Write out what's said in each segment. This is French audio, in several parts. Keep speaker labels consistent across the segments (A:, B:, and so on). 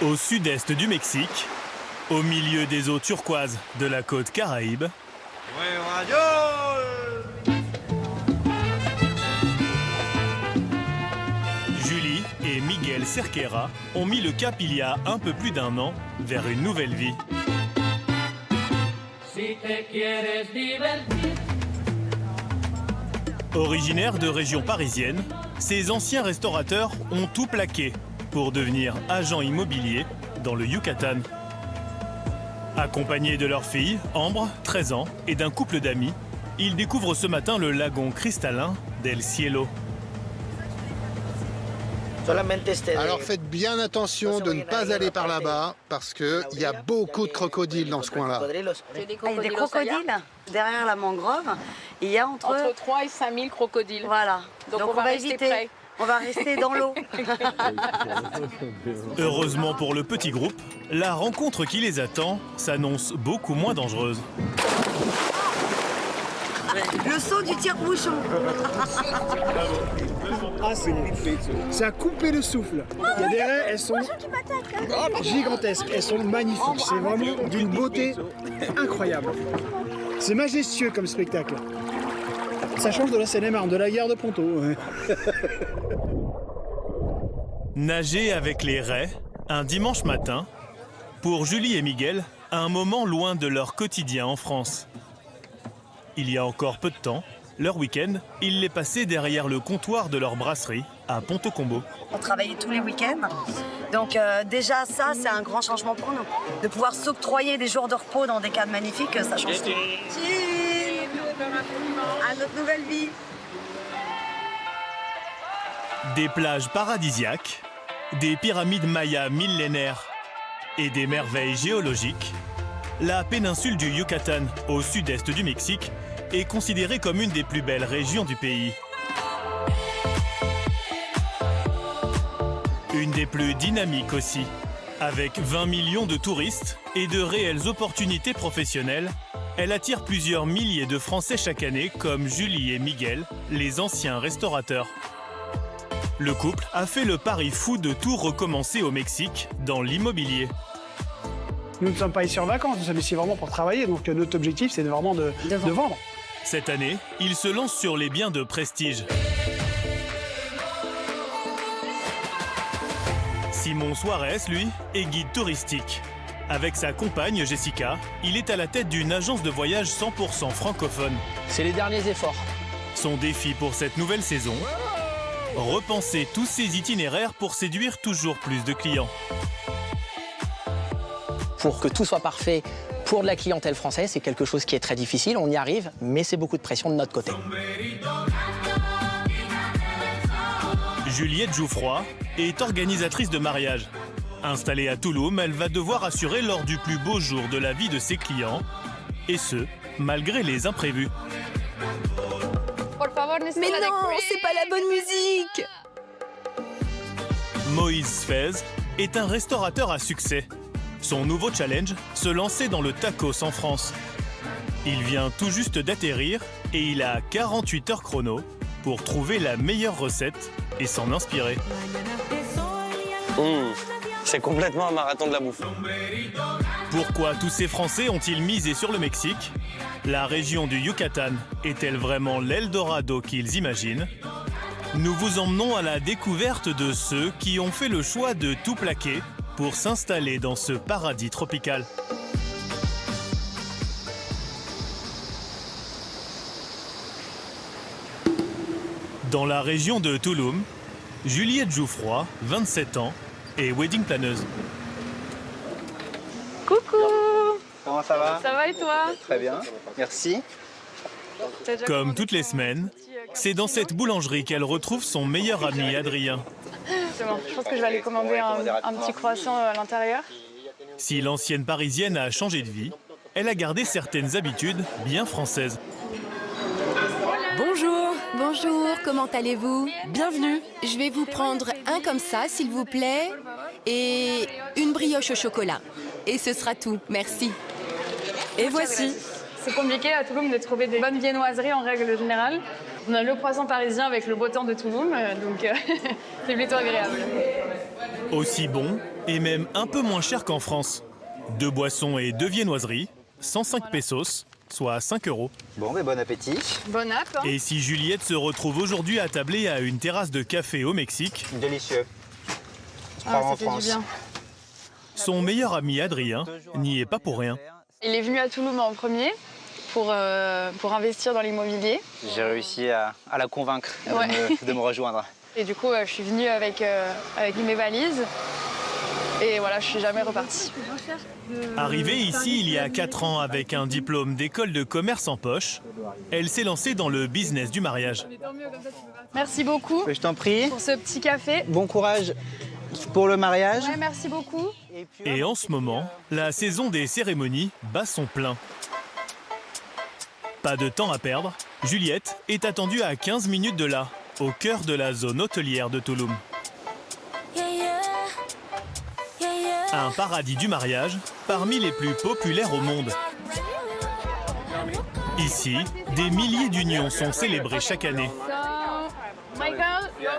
A: Au sud-est du Mexique, au milieu des eaux turquoises de la côte Caraïbe, Julie et Miguel Cerquera ont mis le cap il y a un peu plus d'1 an vers une nouvelle vie. Originaires de régions parisiennes, ces anciens restaurateurs ont tout plaqué pour devenir agents immobiliers dans le Yucatan. Accompagnés de leur fille, Ambre, 13 ans, et d'un couple d'amis, ils découvrent ce matin le lagon cristallin d'El Cielo.
B: Alors faites bien attention de ne pas aller par là-bas parce qu'il y a beaucoup de crocodiles dans ce coin-là.
C: Il y a des crocodiles derrière la mangrove. Il y a entre
D: 3 et 5 000 crocodiles.
C: Voilà.
D: Donc on va rester
C: éviter.
D: près.
C: On va rester dans l'eau.
A: Heureusement pour le petit groupe, la rencontre qui les attend s'annonce beaucoup moins dangereuse.
C: Le saut du tire-bouchon.
E: Ah, ça a coupé le souffle. Il y a des raies, elles sont gigantesques, elles sont magnifiques. C'est vraiment d'une beauté incroyable. C'est majestueux comme spectacle. Ça change de la Seine-et-Marne, de la gare de Ponto.
A: Nager avec les raies, un dimanche matin, pour Julie et Miguel, un moment loin de leur quotidien en France. Il y a encore peu de temps, leur week-end, ils les passaient derrière le comptoir de leur brasserie à Ponto Combo.
C: On travaillait tous les week-ends. Donc déjà ça, c'est un grand changement pour nous. De pouvoir s'octroyer des jours de repos dans des cadres magnifiques, ça change tout. À notre nouvelle vie.
A: Des plages paradisiaques, des pyramides mayas millénaires et des merveilles géologiques, la péninsule du Yucatan, au sud-est du Mexique, est considérée comme une des plus belles régions du pays. Une des plus dynamiques aussi. Avec 20 millions de touristes et de réelles opportunités professionnelles, elle attire plusieurs milliers de Français chaque année, comme Julie et Miguel, les anciens restaurateurs. Le couple a fait le pari fou de tout recommencer au Mexique, dans l'immobilier.
E: Nous ne sommes pas ici en vacances, nous sommes ici vraiment pour travailler. Donc notre objectif, c'est vraiment de vendre.
A: Cette année, ils se lancent sur les biens de prestige. Simon Suarez, lui, est guide touristique. Avec sa compagne Jessica, il est à la tête d'une agence de voyage 100% francophone.
F: C'est les derniers efforts.
A: Son défi pour cette nouvelle saison, repenser tous ses itinéraires pour séduire toujours plus de clients.
F: Pour que tout soit parfait pour de la clientèle française, c'est quelque chose qui est très difficile, on y arrive, mais c'est beaucoup de pression de notre côté.
A: Juliette Jouffroy est organisatrice de mariage. Installée à Tulum, elle va devoir assurer lors du plus beau jour de la vie de ses clients, et ce, malgré les imprévus.
G: Mais non, c'est pas la bonne musique!
A: Moïse Sfez est un restaurateur à succès. Son nouveau challenge, se lancer dans le tacos en France. Il vient tout juste d'atterrir et il a 48 heures chrono pour trouver la meilleure recette et s'en inspirer.
H: C'est complètement un marathon de la bouffe.
A: Pourquoi tous ces Français ont-ils misé sur le Mexique? La région du Yucatan est-elle vraiment l'Eldorado qu'ils imaginent? Nous vous emmenons à la découverte de ceux qui ont fait le choix de tout plaquer pour s'installer dans ce paradis tropical. Dans la région de Tulum, Juliette Jouffroy, 27 ans, est wedding planeuse.
D: Coucou!
B: Comment ça va?
D: Ça va et toi?
B: Très bien, merci.
A: Comme toutes les semaines, c'est dans cette boulangerie qu'elle retrouve son meilleur ami Adrien.
D: C'est bon, je pense que je vais aller commander un petit croissant à l'intérieur.
A: Si l'ancienne parisienne a changé de vie, elle a gardé certaines habitudes bien françaises.
G: Bonjour,
I: Bonjour, comment allez-vous?
G: bienvenue.
I: Je vais vous prendre un comme ça, s'il vous plaît, et une brioche au chocolat. Et ce sera tout, merci.
G: Et voici.
D: C'est compliqué à Toulouse de trouver des bonnes viennoiseries en règle générale. On a le croissant parisien avec le beau temps de Toulouse, donc c'est plutôt agréable.
A: Aussi bon et même un peu moins cher qu'en France. 2 boissons et 2 viennoiseries, 105 pesos, soit 5 €.
J: Bon, mais bon appétit.
D: Bon app. Hein.
A: Et si Juliette se retrouve aujourd'hui attablée à une terrasse de café au Mexique,
J: délicieux.
D: Ça fait du bien.
A: son meilleur ami Adrien n'y est pas pour rien.
D: Il est venu à Toulouse en premier pour investir dans l'immobilier.
J: J'ai réussi à la convaincre de me rejoindre.
D: Et du coup, je suis venue avec mes valises. Et voilà, je suis jamais repartie.
A: Arrivée ici il y a 4 ans avec un diplôme d'école de commerce en poche, elle s'est lancée dans le business du mariage.
D: Merci beaucoup.
J: Je t'en prie.
D: Pour ce petit café.
J: Bon courage pour le mariage.
D: Ouais, merci beaucoup.
A: Et en ce moment, la saison des cérémonies bat son plein. Pas de temps à perdre, Juliette est attendue à 15 minutes de là, au cœur de la zone hôtelière de Tulum. Un paradis du mariage, parmi les plus populaires au monde. Ici, des milliers d'unions sont célébrées chaque année.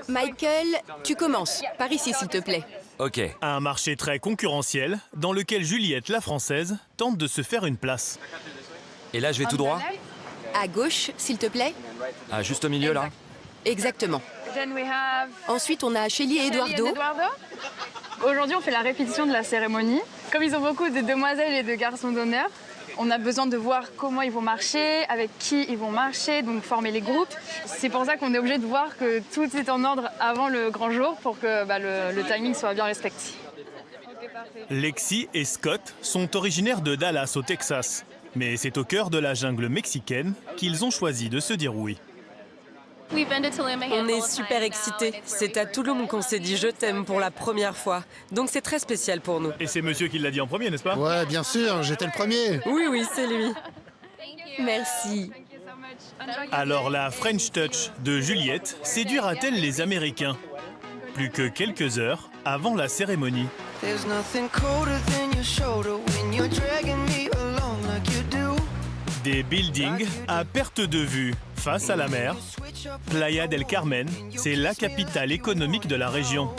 I: Michael, tu commences. Par ici, s'il te plaît.
K: Ok.
A: Un marché très concurrentiel, dans lequel Juliette, la française, tente de se faire une place.
K: Et là, je vais tout droit?
I: À gauche, s'il te plaît.
K: Ah, juste au milieu, là?
I: Exactement. Ensuite, on a Shelly et Eduardo.
D: Aujourd'hui, on fait la répétition de la cérémonie. Comme ils ont beaucoup de demoiselles et de garçons d'honneur, on a besoin de voir comment ils vont marcher, avec qui ils vont marcher, donc former les groupes. C'est pour ça qu'on est obligé de voir que tout est en ordre avant le grand jour pour que le timing soit bien respecté.
A: Lexi et Scott sont originaires de Dallas, au Texas. Mais c'est au cœur de la jungle mexicaine qu'ils ont choisi de se dire oui.
L: On est super excités. C'est à Tulum qu'on s'est dit « je t'aime » pour la première fois. Donc c'est très spécial pour nous.
A: Et c'est monsieur qui l'a dit en premier, n'est-ce pas?
B: Ouais, bien sûr, j'étais le premier.
L: Oui, c'est lui.
I: Merci.
A: Alors la French Touch de Juliette séduira-t-elle les Américains? Plus que quelques heures avant la cérémonie. Des buildings à perte de vue face à la mer. Playa del Carmen, c'est la capitale économique de la région.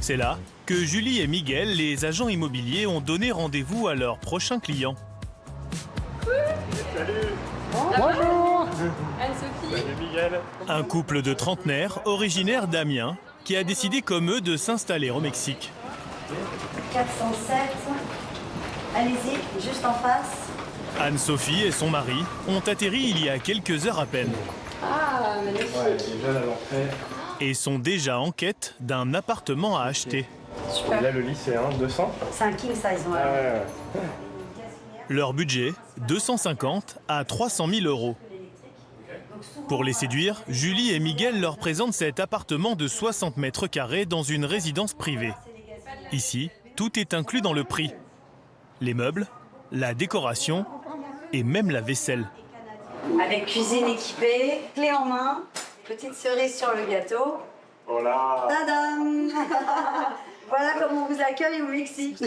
A: C'est là que Julie et Miguel, les agents immobiliers, ont donné rendez-vous à leurs prochains clients.
M: Salut.
D: Bonjour. Anne-Sophie.
M: Salut Miguel.
A: Un couple de trentenaires originaires d'Amiens qui a décidé comme eux de s'installer au Mexique.
C: 407. Allez-y, juste en face.
A: Anne-Sophie et son mari ont atterri il y a quelques heures à peine.
D: Ah, magnifique.
M: Ouais, déjà à l'entrée.
A: Et sont déjà en quête d'un appartement à acheter.
D: Super.
M: Là, le lit, c'est un 200.
C: C'est un king size, ouais.
M: Ouais.
A: Leur budget, 250 à 300 000 euros. Pour les séduire, Julie et Miguel leur présentent cet appartement de 60 mètres carrés dans une résidence privée. Ici, tout est inclus dans le prix. Les meubles, la décoration et même la vaisselle.
C: Avec cuisine équipée, clé en main, petite cerise sur le gâteau.
M: Voilà.
C: Tadam. Voilà comment on vous accueille au Mexique.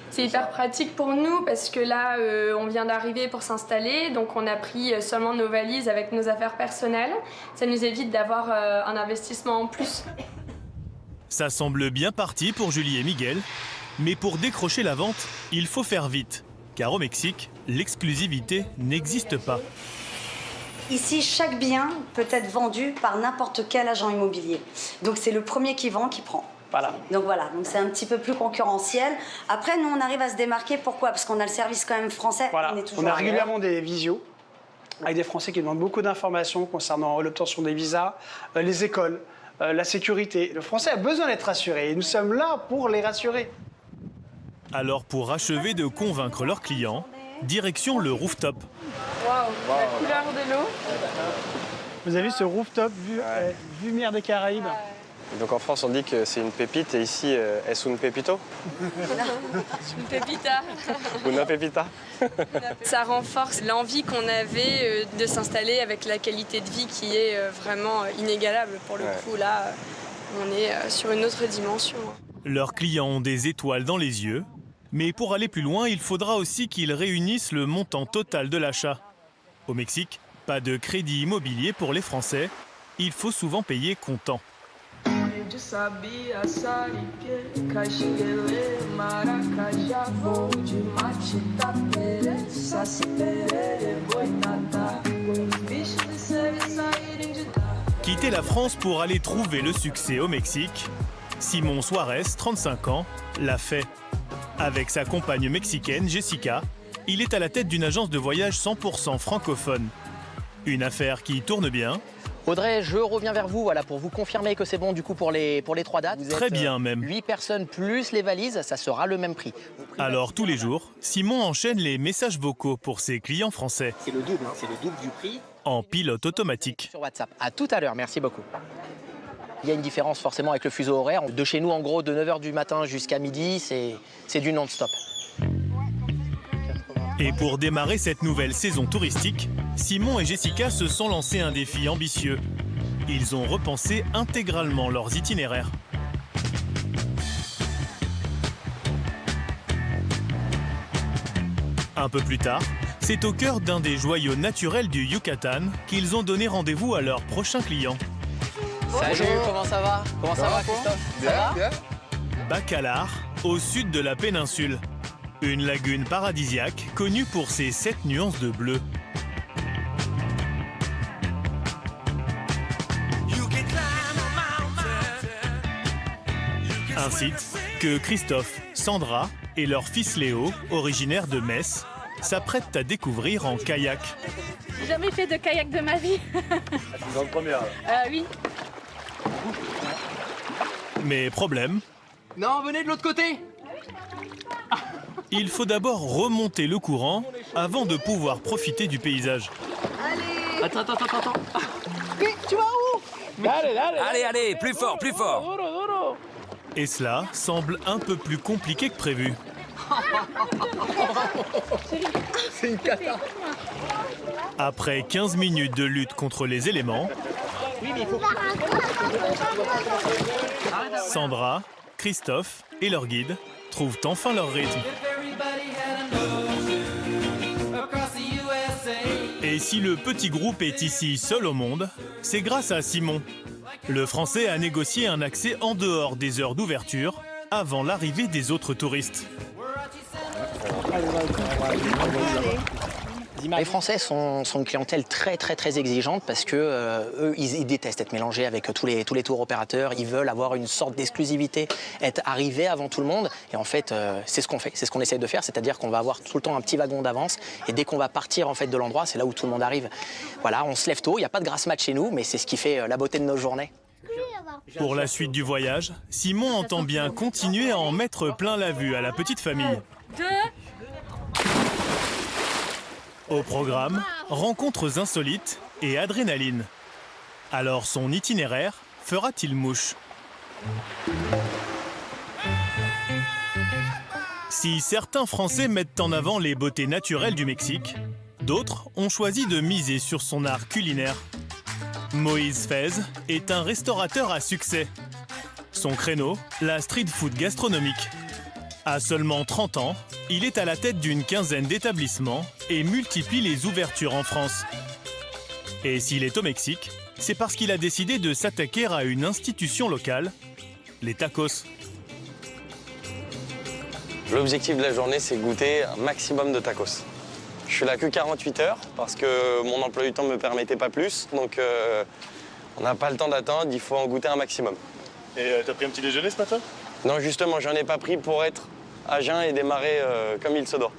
N: C'est hyper pratique pour nous parce que là, on vient d'arriver pour s'installer, donc on a pris seulement nos valises avec nos affaires personnelles. Ça nous évite d'avoir un investissement en plus.
A: Ça semble bien parti pour Julie et Miguel, mais pour décrocher la vente, il faut faire vite. Car au Mexique, l'exclusivité n'existe pas.
C: Ici, chaque bien peut être vendu par n'importe quel agent immobilier. Donc c'est le premier qui vend qui prend.
J: Voilà.
C: Donc voilà, donc c'est un petit peu plus concurrentiel. Après, nous, on arrive à se démarquer. Pourquoi? Parce qu'on a le service quand même français.
E: Voilà.
C: On est toujours
E: on a régulièrement des visios avec des Français qui demandent beaucoup d'informations concernant l'obtention des visas, les écoles, la sécurité. Le Français a besoin d'être rassuré et nous sommes là pour les rassurer.
A: Alors pour achever de convaincre leurs clients, direction le rooftop.
D: Waouh, la couleur de l'eau.
E: Vous avez vu ce rooftop vue mer des Caraïbes?
H: Donc en France, on dit que c'est une pépite et ici, est-ce un pépito?
N: Une pépita.
H: Una pépita.
N: Ça renforce l'envie qu'on avait de s'installer avec la qualité de vie qui est vraiment inégalable. Pour le coup, là, on est sur une autre dimension.
A: Leurs clients ont des étoiles dans les yeux, mais pour aller plus loin, il faudra aussi qu'ils réunissent le montant total de l'achat. Au Mexique, Pas de crédit immobilier pour les Français, il faut souvent payer comptant. Quitter la France pour aller trouver le succès au Mexique, Simon Suarez, 35 ans, l'a fait. Avec sa compagne mexicaine, Jessica, il est à la tête d'une agence de voyage 100% francophone. Une affaire qui tourne bien.
F: Audrey, je reviens vers vous pour vous confirmer que c'est bon du coup pour les 3 dates. Vous
A: Très bien même.
F: 8 personnes plus les valises, ça sera le même prix.
A: Alors tous les jours, Simon enchaîne les messages vocaux pour ses clients français.
F: C'est le double du prix.
A: En pilote automatique.
F: Sur WhatsApp. À tout à l'heure, merci beaucoup. Il y a une différence forcément avec le fuseau horaire. De chez nous, en gros, de 9h du matin jusqu'à midi, c'est du non-stop.
A: Et pour démarrer cette nouvelle saison touristique, Simon et Jessica se sont lancés un défi ambitieux. Ils ont repensé intégralement leurs itinéraires. Un peu plus tard, c'est au cœur d'un des joyaux naturels du Yucatan qu'ils ont donné rendez-vous à leurs prochains clients.
F: Salut, comment ça va? Comment ça va, Christophe?
B: Bien.
A: Bacalar, au sud de la péninsule. Une lagune paradisiaque connue pour ses 7 nuances de bleu. Un site que Christophe, Sandra et leur fils Léo, originaire de Metz, s'apprêtent à découvrir en kayak.
O: J'ai jamais fait de kayak de ma vie.
M: C'est une première.
O: Oui.
A: Mais problème,
F: Non, venez de l'autre côté.
A: il faut d'abord remonter le courant avant de pouvoir profiter du paysage.
O: Allez.
F: Attends.
O: Tu vas où?
K: Allez, plus fort.
A: Et cela semble un peu plus compliqué que prévu.
F: C'est une cata.
A: Après 15 minutes de lutte contre les éléments, Sandra, Christophe et leur guide trouvent enfin leur rythme. Et si le petit groupe est ici seul au monde, c'est grâce à Simon. Le Français a négocié un accès en dehors des heures d'ouverture, avant l'arrivée des autres touristes.
F: Les Français sont une clientèle très exigeante parce que eux, ils détestent être mélangés avec tous les tours opérateurs. Ils veulent avoir une sorte d'exclusivité, être arrivés avant tout le monde. Et en fait, c'est ce qu'on fait, c'est ce qu'on essaie de faire, c'est-à-dire qu'on va avoir tout le temps un petit wagon d'avance. Et dès qu'on va partir en fait de l'endroit, c'est là où tout le monde arrive. Voilà, on se lève tôt. Il n'y a pas de grasse mat chez nous, mais c'est ce qui fait la beauté de nos journées.
A: Pour la suite du voyage, Simon entend bien continuer à en mettre plein la vue à la petite famille. Au programme, rencontres insolites et adrénaline. Alors son itinéraire fera-t-il mouche? Si certains Français mettent en avant les beautés naturelles du Mexique, d'autres ont choisi de miser sur son art culinaire. Moïse Fez est un restaurateur à succès. Son créneau, la street food gastronomique. À seulement 30 ans, il est à la tête d'une quinzaine d'établissements et multiplie les ouvertures en France. Et s'il est au Mexique, c'est parce qu'il a décidé de s'attaquer à une institution locale, les tacos.
H: L'objectif de la journée, c'est goûter un maximum de tacos. Je suis là que 48 heures parce que mon emploi du temps ne me permettait pas plus. Donc on n'a pas le temps d'attendre, il faut en goûter un maximum.
M: Et t'as pris un petit déjeuner ce matin?
H: Non, justement, j'en ai pas pris pour être à jeun et démarrer comme il se doit.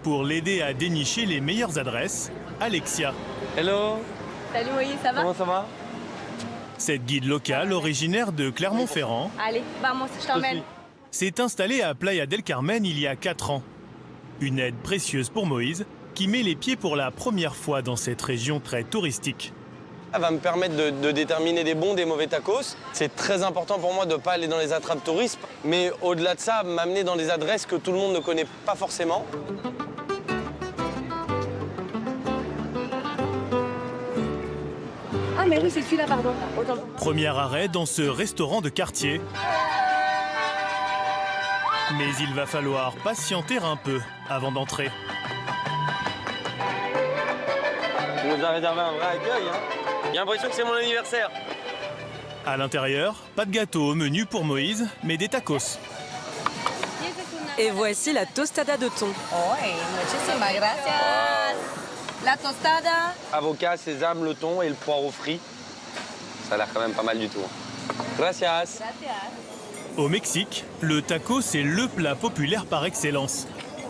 A: Pour l'aider à dénicher les meilleures adresses, Alexia.
H: Hello.
O: Salut Moïse, ça va?
H: Comment ça va?
A: Cette guide locale, originaire de Clermont-Ferrand,
O: Allez, vamos, je t'emmène.
A: s'est installée à Playa del Carmen il y a 4 ans. Une aide précieuse pour Moïse, qui met les pieds pour la première fois dans cette région très touristique.
H: Ça va me permettre de déterminer des bons, des mauvais tacos. C'est très important pour moi de ne pas aller dans les attrapes touristes, mais au-delà de ça, m'amener dans des adresses que tout le monde ne connaît pas forcément.
O: Ah mais oui, c'est celui-là, pardon.
A: Premier arrêt dans ce restaurant de quartier. Mais il va falloir patienter un peu avant d'entrer.
H: déjà réservé un vrai accueil. Hein. J'ai l'impression que c'est mon anniversaire.
A: À l'intérieur, pas de gâteau au menu pour Moïse, mais des tacos.
L: Et voici la tostada de thon.
O: Muchísimas gracias. La tostada.
H: Avocat, sésame, le thon et le poireau frit. Ça a l'air quand même pas mal du tout. Gracias.
A: Au Mexique, le taco, c'est le plat populaire par excellence.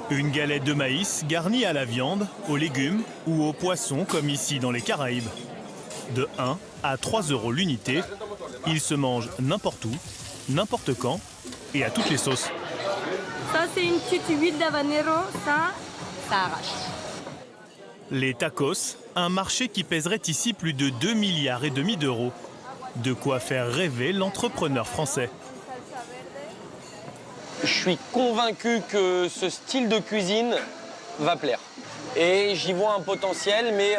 A: Une galette de maïs garnie à la viande, aux légumes ou aux poissons comme ici dans les Caraïbes. De 1 à 3 € l'unité, il se mange n'importe où, n'importe quand et à toutes les sauces.
O: Ça, c'est une petite huile d'habanero. Ça arrache.
A: Les tacos, un marché qui pèserait ici plus de 2,5 milliards d'euros. De quoi faire rêver l'entrepreneur français.
H: Je suis convaincu que ce style de cuisine va plaire. Et j'y vois un potentiel, mais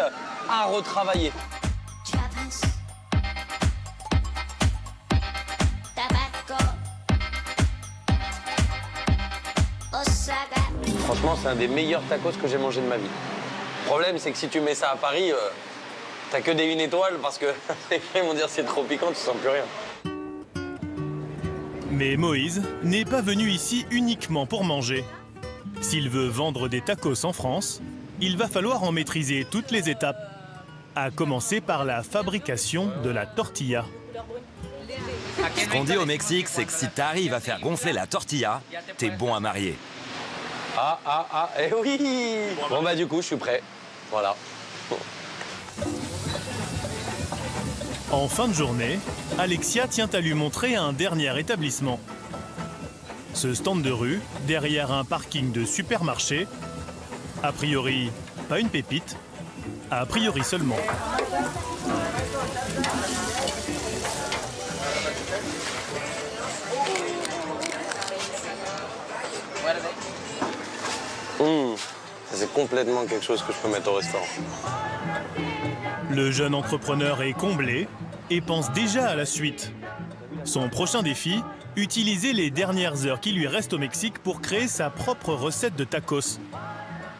H: à retravailler. Franchement, c'est un des meilleurs tacos que j'ai mangé de ma vie. Le problème, c'est que si tu mets ça à Paris, t'as que des 1 étoile parce que les gens vont dire c'est trop piquant, tu sens plus rien.
A: Mais Moïse n'est pas venu ici uniquement pour manger. S'il veut vendre des tacos en France, il va falloir en maîtriser toutes les étapes. À commencer par la fabrication de la tortilla.
K: Ce qu'on dit au Mexique, c'est que si t'arrives à faire gonfler la tortilla, t'es bon à marier.
H: Eh oui. Bon bah du coup, je suis prêt. Voilà.
A: En fin de journée, Alexia tient à lui montrer un dernier établissement. Ce stand de rue, derrière un parking de supermarché, a priori, pas une pépite, a priori seulement.
H: Ça, c'est complètement quelque chose que je peux mettre au restaurant.
A: Le jeune entrepreneur est comblé et pense déjà à la suite. Son prochain défi, utiliser les dernières heures qui lui restent au Mexique pour créer sa propre recette de tacos.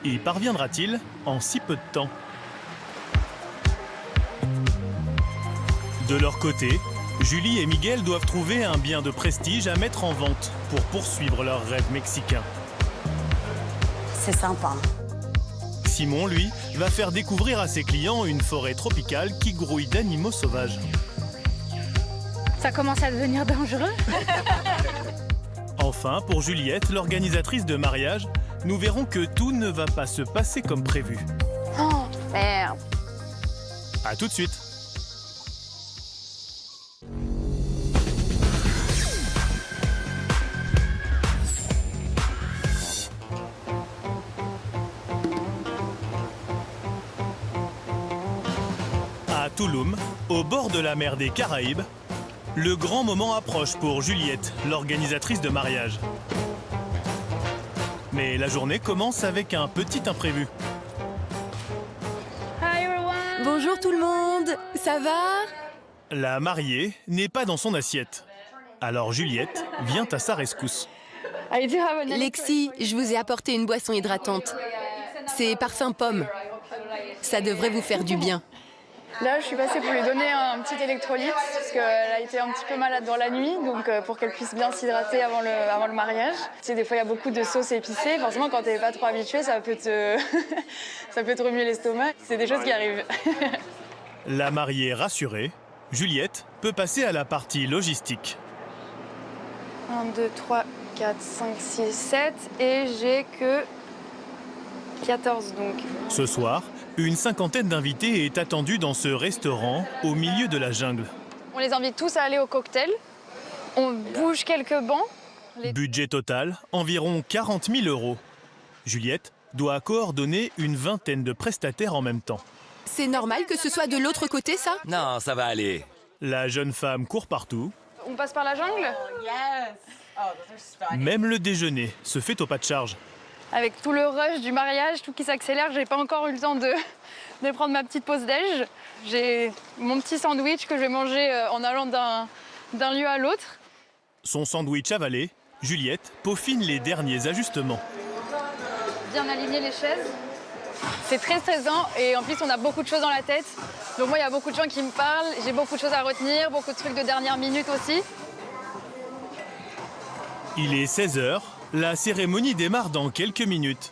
A: Y parviendra-t-il en si peu de temps? De leur côté, Julie et Miguel doivent trouver un bien de prestige à mettre en vente pour poursuivre leur rêve mexicain.
C: C'est sympa.
A: Simon, lui, va faire découvrir à ses clients une forêt tropicale qui grouille d'animaux sauvages.
D: Ça commence à devenir dangereux.
A: Enfin, pour Juliette, l'organisatrice de mariage, nous verrons que tout ne va pas se passer comme prévu.
D: Oh, merde.
A: À tout de suite. À Tulum, au bord de la mer des Caraïbes, le grand moment approche pour Juliette, l'organisatrice de mariage. Mais la journée commence avec un petit imprévu.
G: Bonjour tout le monde, ça va?
A: La mariée n'est pas dans son assiette. Alors Juliette vient à sa rescousse.
G: Lexi, je vous ai apporté une boisson hydratante. C'est parfum pomme. Ça devrait vous faire du bien.
D: Là, je suis passée pour lui donner un petit électrolyte, parce qu'elle a été un petit peu malade dans la nuit, donc pour qu'elle puisse bien s'hydrater avant le mariage. Tu sais, des fois, il y a beaucoup de sauces épicées. Forcément, quand tu n'es pas trop habitué, ça peut te remuer l'estomac. C'est des choses qui arrivent.
A: La mariée rassurée, Juliette peut passer à la partie logistique.
D: 1, 2, 3, 4, 5, 6, 7, et j'ai que 14 donc.
A: Ce soir, une cinquantaine d'invités est attendue dans ce restaurant au milieu de la jungle.
D: On les invite tous à aller au cocktail. On bouge quelques bancs.
A: Budget total, environ 40 000 €. Juliette doit coordonner une vingtaine de prestataires en même temps.
G: C'est normal que ce soit de l'autre côté, ça?
K: Non, ça va aller.
A: La jeune femme court partout.
D: On passe par la jungle?
A: Même le déjeuner se fait au pas de charge.
D: Avec tout le rush du mariage, tout qui s'accélère, j'ai pas encore eu le temps de prendre ma petite pause déj. J'ai mon petit sandwich que je vais manger en allant d'un lieu à l'autre.
A: Son sandwich avalé, Juliette peaufine les derniers ajustements.
D: Bien aligner les chaises. C'est très stressant et en plus on a beaucoup de choses dans la tête. Donc moi il y a beaucoup de gens qui me parlent, j'ai beaucoup de choses à retenir, beaucoup de trucs de dernière minute aussi.
A: Il est 16h, la cérémonie démarre dans quelques minutes.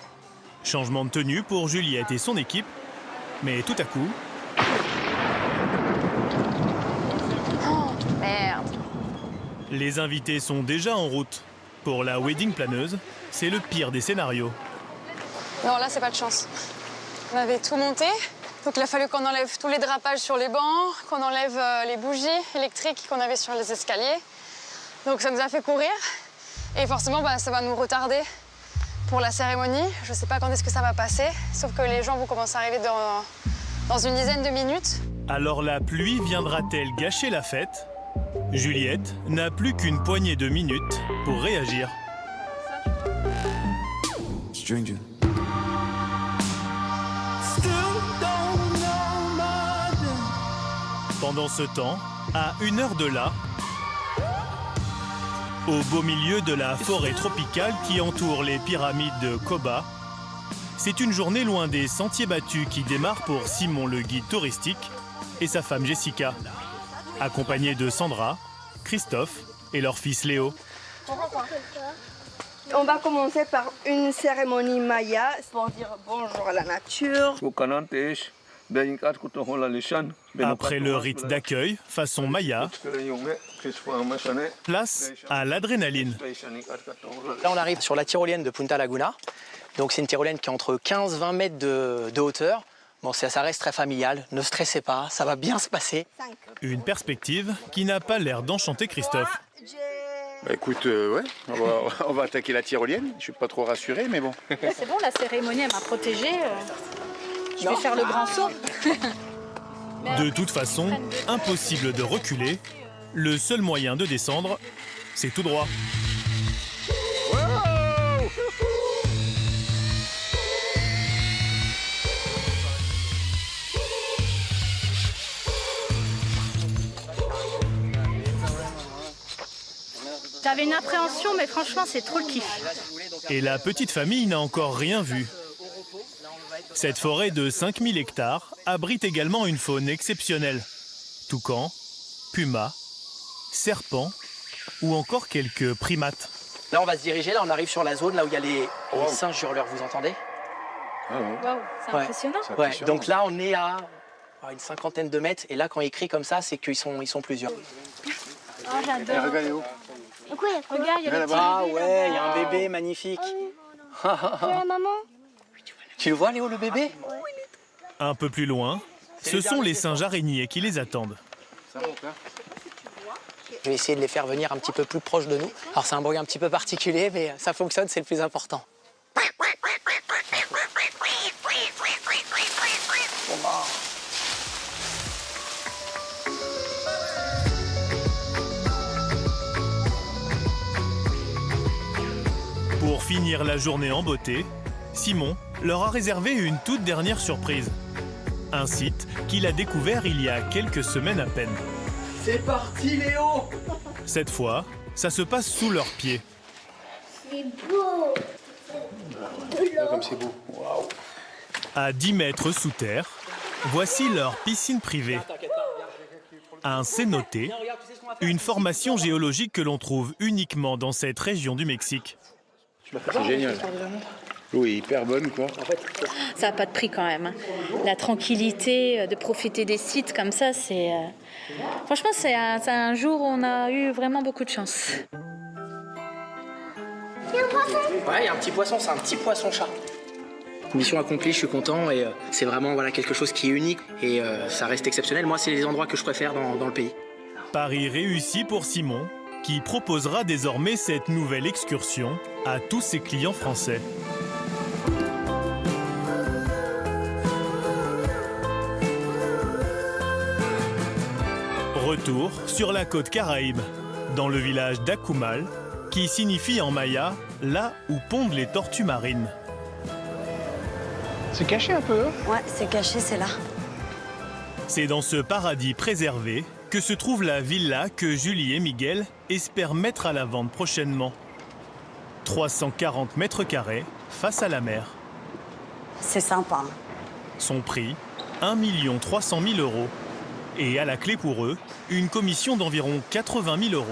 A: Changement de tenue pour Juliette et son équipe, mais tout à coup...
D: Oh, merde.
A: Les invités sont déjà en route. Pour la wedding planeuse, c'est le pire des scénarios.
D: Non, là, c'est pas de chance. On avait tout monté, donc il a fallu qu'on enlève tous les drapages sur les bancs, qu'on enlève les bougies électriques qu'on avait sur les escaliers. Donc ça nous a fait courir. Et forcément, ça va nous retarder pour la cérémonie. Je sais pas quand est-ce que ça va passer, sauf que les gens vont commencer à arriver dans une dizaine de minutes.
A: Alors la pluie viendra-t-elle gâcher la fête? Juliette n'a plus qu'une poignée de minutes pour réagir.
P: Stranger.
A: Pendant ce temps, à 1 heure de là, au beau milieu de la forêt tropicale qui entoure les pyramides de Koba, c'est une journée loin des sentiers battus qui démarre pour Simon le guide touristique et sa femme Jessica, accompagnés de Sandra, Christophe et leur fils Léo.
Q: On va commencer par une cérémonie maya pour dire bonjour à la nature.
A: Après le rite d'accueil, façon maya, place à l'adrénaline.
F: Là, on arrive sur la tyrolienne de Punta Laguna. Donc, c'est une tyrolienne qui est entre 15-20 mètres de hauteur. Bon, ça reste très familial. Ne stressez pas, ça va bien se passer.
A: Une perspective qui n'a pas l'air d'enchanter Christophe.
R: Bah écoute, ouais, on va attaquer la tyrolienne. Je suis pas trop rassuré, mais bon.
S: C'est bon, la cérémonie, elle m'a protégée. Je vais faire le grand saut.
A: De toute façon, impossible de reculer. Le seul moyen de descendre, c'est tout droit.
S: J'avais une appréhension, mais franchement, c'est trop le kiff.
A: Et la petite famille n'a encore rien vu. Cette forêt de 5000 hectares abrite également une faune exceptionnelle. Toucans, pumas, serpents ou encore quelques primates.
F: Là, on va se diriger, là, on arrive sur la zone là où il y a les singes hurleurs, vous entendez?
S: Waouh, c'est impressionnant.
F: Ouais, donc là, on est à une 50aine de mètres, et là, quand ils crient comme ça, c'est qu'ils sont plusieurs.
S: Oh, j'adore. Regarde, il y a le petit
F: Ah
S: bébé
F: ouais, il y a
S: là-bas.
F: un bébé magnifique.
S: La maman.
F: Tu le vois, Léo, le bébé?
A: Un peu plus loin, ce sont les singes araignées qui les attendent.
F: Je vais essayer de les faire venir un petit peu plus proche de nous. Alors c'est un bruit un petit peu particulier, mais ça fonctionne, c'est le plus important.
A: Pour finir la journée en beauté, Simon leur a réservé une toute dernière surprise. Un site qu'il a découvert il y a quelques semaines à peine.
F: C'est parti, Léo!
A: Cette fois, ça se passe sous leurs pieds.
Q: C'est beau.
R: Comme c'est beau. Waouh.
A: À 10 mètres sous terre, voici leur piscine privée. Un cénote, une formation géologique que l'on trouve uniquement dans cette région du Mexique.
R: C'est génial. L'eau est hyper bonne, quoi.
S: Ça n'a pas de prix quand même. Hein. La tranquillité de profiter des sites comme ça, c'est... Franchement, c'est un jour où on a eu vraiment beaucoup de chance.
F: Ouais, il y a un petit poisson, c'est un petit poisson-chat. Mission accomplie, je suis content et c'est vraiment quelque chose qui est unique et ça reste exceptionnel. Moi, c'est les endroits que je préfère dans le pays.
A: Pari réussi pour Simon, qui proposera désormais cette nouvelle excursion à tous ses clients français. Retour sur la côte Caraïbe, dans le village d'Akumal, qui signifie en maya « là où pondent les tortues marines ».
E: C'est caché un peu, hein?
C: Ouais, c'est caché, c'est là.
A: C'est dans ce paradis préservé que se trouve la villa que Julie et Miguel espèrent mettre à la vente prochainement. 340 mètres carrés face à la mer.
C: C'est sympa.
A: Son prix, 1 300 000 €. Et à la clé pour eux, une commission d'environ 80 000 €.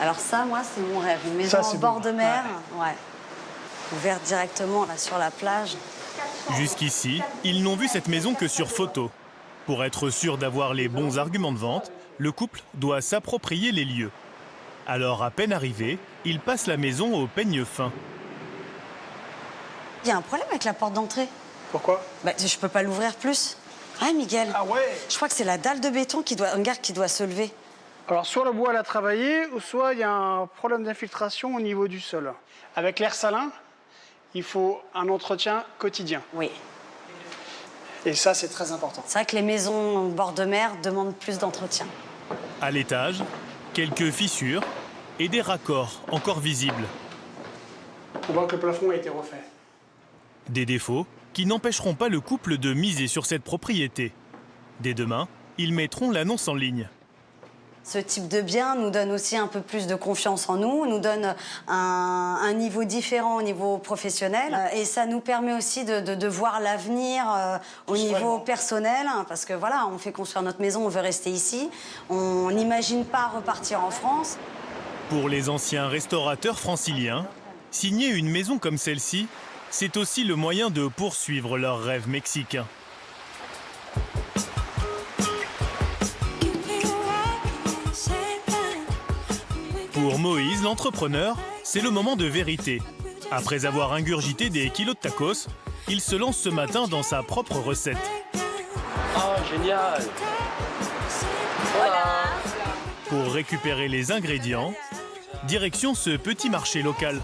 C: Alors ça, moi, c'est mon rêve. Une maison en bord de mer, ouais. Ouverte directement là, sur la plage.
A: Jusqu'ici, ils n'ont vu cette maison que sur photo. Pour être sûr d'avoir les bons arguments de vente, le couple doit s'approprier les lieux. Alors, à peine arrivé, ils passent la maison au peigne fin.
C: Il y a un problème avec la porte d'entrée.
E: Pourquoi?
C: Je peux pas l'ouvrir plus. Ah, Miguel.
E: Ah ouais?
C: Je crois que c'est la dalle de béton qui doit se lever.
E: Alors, soit le bois l'a travaillé, ou soit il y a un problème d'infiltration au niveau du sol. Avec l'air salin, il faut un entretien quotidien.
C: Oui.
E: Et ça, c'est très important.
C: C'est vrai que les maisons au bord de mer demandent plus d'entretien.
A: À l'étage, quelques fissures et des raccords encore visibles.
E: On voit que le plafond a été refait.
A: Des défauts qui n'empêcheront pas le couple de miser sur cette propriété. Dès demain, ils mettront l'annonce en ligne.
C: Ce type de bien nous donne aussi un peu plus de confiance en nous donne un niveau différent au niveau professionnel. Et ça nous permet aussi de voir l'avenir au niveau personnel. Parce que voilà, on fait construire notre maison, on veut rester ici. On n'imagine pas repartir en France.
A: Pour les anciens restaurateurs franciliens, signer une maison comme celle-ci, c'est aussi le moyen de poursuivre leur rêve mexicain. Pour Moïse, l'entrepreneur, c'est le moment de vérité. Après avoir ingurgité des kilos de tacos, il se lance ce matin dans sa propre recette.
H: Oh, génial!
A: Voilà. Pour récupérer les ingrédients, direction ce petit marché local.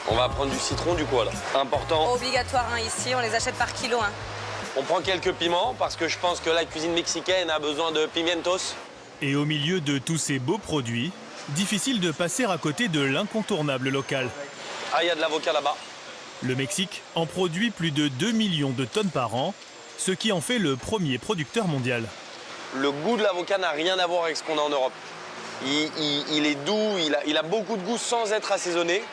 H: On va prendre du citron du coup, là. Important.
P: Obligatoire, hein, ici, on les achète par kilo. Hein.
H: On prend quelques piments parce que je pense que la cuisine mexicaine a besoin de pimientos.
A: Et au milieu de tous ces beaux produits, difficile de passer à côté de l'incontournable local.
H: Ah, il y a de l'avocat là-bas.
A: Le Mexique en produit plus de 2 millions de tonnes par an, ce qui en fait le premier producteur mondial.
H: Le goût de l'avocat n'a rien à voir avec ce qu'on a en Europe. Il est doux, il a beaucoup de goût sans être assaisonné.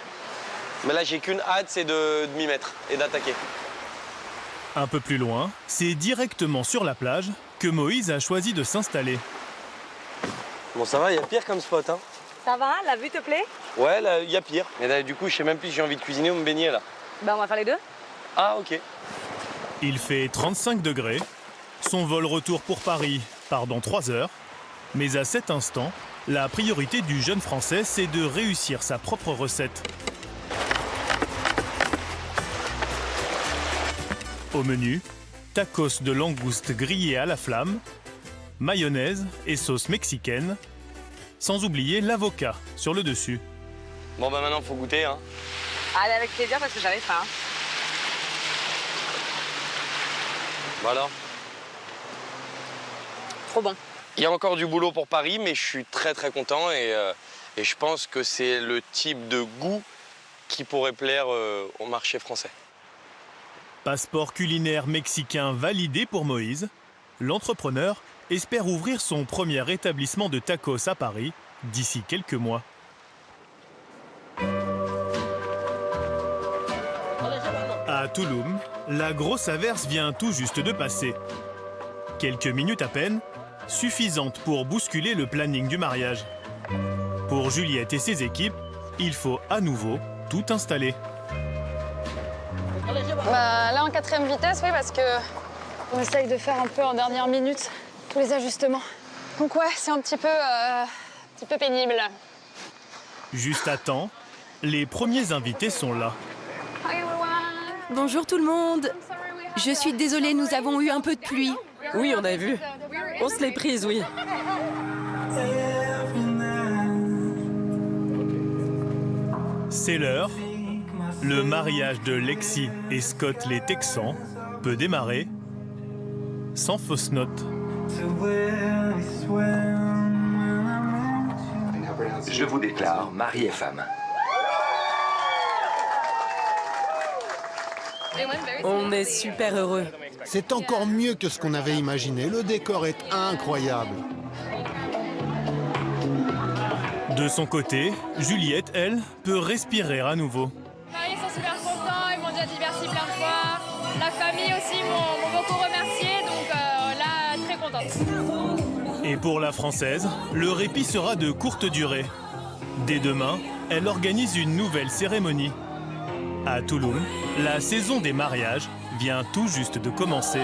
H: Mais là, j'ai qu'une hâte, c'est de m'y mettre et d'attaquer.
A: Un peu plus loin, c'est directement sur la plage que Moïse a choisi de s'installer.
H: Bon, ça va, il y a pire comme spot, hein.
P: Ça va? La vue te plaît?
H: Ouais, là, il y a pire. Mais là, du coup, je sais même plus si j'ai envie de cuisiner ou me baigner, là.
P: Ben, on va faire les deux.
H: Ah, ok.
A: Il fait 35 degrés. Son vol retour pour Paris part dans 3 heures. Mais à cet instant, la priorité du jeune Français, c'est de réussir sa propre recette. Au menu, tacos de langouste grillés à la flamme, mayonnaise et sauce mexicaine, sans oublier l'avocat sur le dessus.
H: Bon, bah maintenant, faut goûter, hein.
P: Allez, avec plaisir, parce que j'avais faim.
H: Voilà.
P: Trop bon.
H: Il y a encore du boulot pour Paris, mais je suis très très content et je pense que c'est le type de goût qui pourrait plaire au marché français.
A: Passeport culinaire mexicain validé pour Moïse, l'entrepreneur espère ouvrir son premier établissement de tacos à Paris d'ici quelques mois. À Tulum, la grosse averse vient tout juste de passer. Quelques minutes à peine, suffisantes pour bousculer le planning du mariage. Pour Juliette et ses équipes, il faut à nouveau tout installer.
D: Là en 4e vitesse, oui, parce que on essaye de faire un peu en dernière minute tous les ajustements. Donc ouais, c'est un petit peu pénible.
A: Juste à temps, les premiers invités sont là.
G: Bonjour tout le monde. Je suis désolée, nous avons eu un peu de pluie.
L: Oui, on a vu. On se l'est prise, oui.
A: C'est l'heure. Le mariage de Lexi et Scott les Texans peut démarrer sans fausse note.
K: Je vous déclare mari et femme.
L: On est super heureux.
B: C'est encore mieux que ce qu'on avait imaginé. Le décor est incroyable.
A: De son côté, Juliette, elle, peut respirer à nouveau.
D: Ils sont super contents, ils m'ont dit merci plein de fois. La famille aussi m'ont beaucoup remercié, donc là, très contente.
A: Et pour la Française, le répit sera de courte durée. Dès demain, elle organise une nouvelle cérémonie. À Touloum, la saison des mariages vient tout juste de commencer.